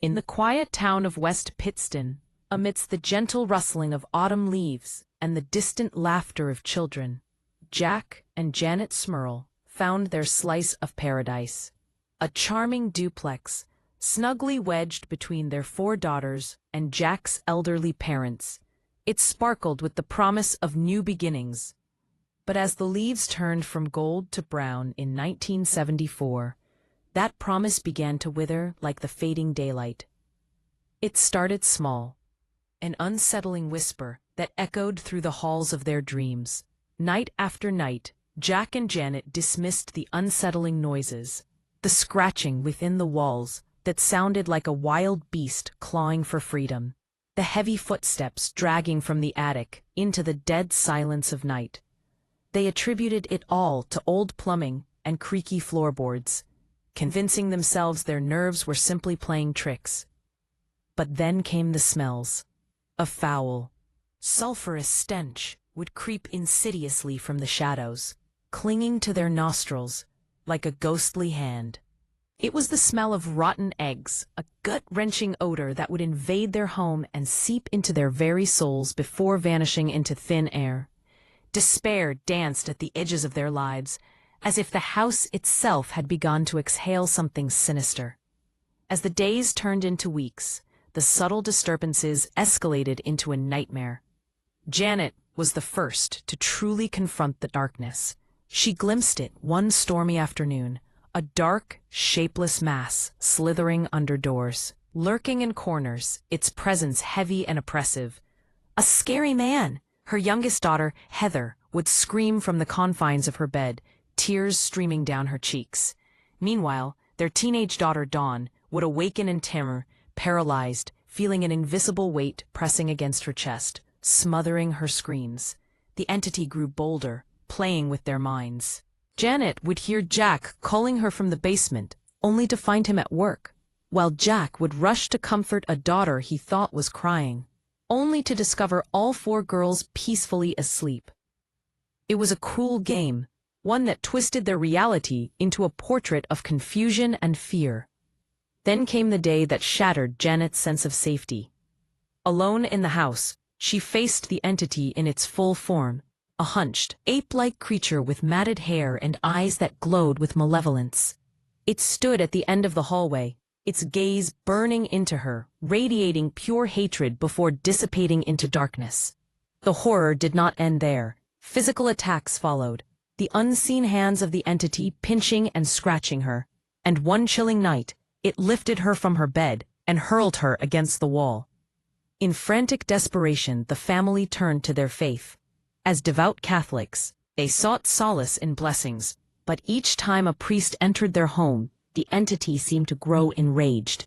In the quiet town of West Pittston, amidst the gentle rustling of autumn leaves and the distant laughter of children, Jack and Janet Smurl found their slice of paradise. A charming duplex, snugly wedged between their 4 daughters and Jack's elderly parents. It sparkled with the promise of new beginnings. But as the leaves turned from gold to brown in 1974, that promise began to wither like the fading daylight. It started small, an unsettling whisper that echoed through the halls of their dreams. Night after night, Jack and Janet dismissed the unsettling noises, the scratching within the walls that sounded like a wild beast clawing for freedom, the heavy footsteps dragging from the attic into the dead silence of night. They attributed it all to old plumbing and creaky floorboards, convincing themselves their nerves were simply playing tricks. But then came the smells. A foul, sulphurous stench would creep insidiously from the shadows, clinging to their nostrils like a ghostly hand. It was the smell of rotten eggs, a gut-wrenching odor that would invade their home and seep into their very souls before vanishing into thin air. Despair danced at the edges of their lives, as if the house itself had begun to exhale something sinister. As the days turned into weeks, the subtle disturbances escalated into a nightmare. Janet was the first to truly confront the darkness. She glimpsed it one stormy afternoon, a dark, shapeless mass slithering under doors, lurking in corners, its presence heavy and oppressive. A scary man! Her youngest daughter, Heather, would scream from the confines of her bed, tears streaming down her cheeks. Meanwhile, their teenage daughter, Dawn, would awaken in terror, paralyzed, feeling an invisible weight pressing against her chest, smothering her screams. The entity grew bolder, playing with their minds. Janet would hear Jack calling her from the basement, only to find him at work, while Jack would rush to comfort a daughter he thought was crying, only to discover all 4 girls peacefully asleep. It was a cruel game, one that twisted their reality into a portrait of confusion and fear. Then came the day that shattered Janet's sense of safety. Alone in the house, she faced the entity in its full form, a hunched, ape-like creature with matted hair and eyes that glowed with malevolence. It stood at the end of the hallway, its gaze burning into her, radiating pure hatred before dissipating into darkness. The horror did not end there. Physical attacks followed, the unseen hands of the entity pinching and scratching her, and one chilling night, it lifted her from her bed and hurled her against the wall. In frantic desperation, the family turned to their faith. As devout Catholics, they sought solace in blessings, but each time a priest entered their home, the entity seemed to grow enraged.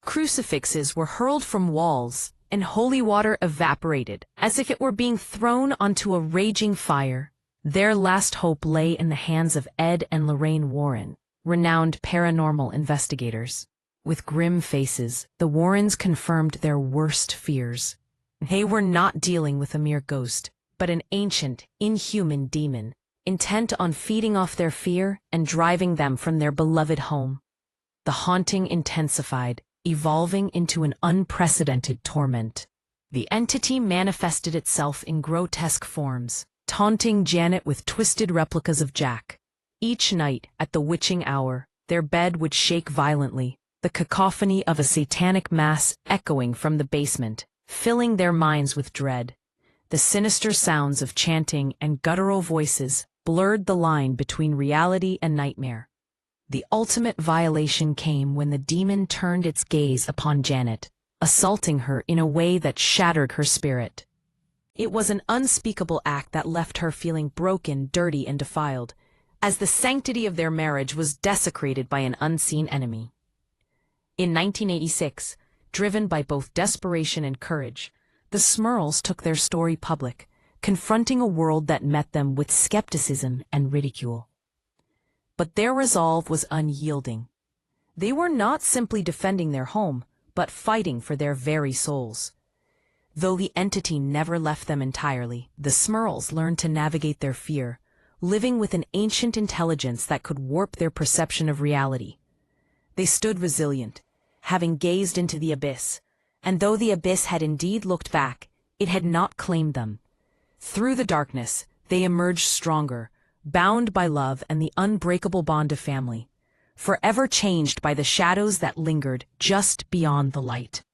Crucifixes were hurled from walls, and holy water evaporated, as if it were being thrown onto a raging fire. Their last hope lay in the hands of Ed and Lorraine Warren, renowned paranormal investigators. With grim faces, the Warrens confirmed their worst fears. They were not dealing with a mere ghost, but an ancient, inhuman demon, intent on feeding off their fear and driving them from their beloved home. The haunting intensified, evolving into an unprecedented torment. The entity manifested itself in grotesque forms, taunting Janet with twisted replicas of Jack. Each night, at the witching hour, their bed would shake violently, the cacophony of a satanic mass echoing from the basement, filling their minds with dread. The sinister sounds of chanting and guttural voices blurred the line between reality and nightmare. The ultimate violation came when the demon turned its gaze upon Janet, assaulting her in a way that shattered her spirit. It was an unspeakable act that left her feeling broken, dirty, and defiled, as the sanctity of their marriage was desecrated by an unseen enemy. In 1986, driven by both desperation and courage, the Smurls took their story public, confronting a world that met them with skepticism and ridicule. But their resolve was unyielding. They were not simply defending their home, but fighting for their very souls. Though the entity never left them entirely, the Smurls learned to navigate their fear, living with an ancient intelligence that could warp their perception of reality. They stood resilient, having gazed into the abyss. And though the abyss had indeed looked back, it had not claimed them. Through the darkness, they emerged stronger, bound by love and the unbreakable bond of family, forever changed by the shadows that lingered just beyond the light.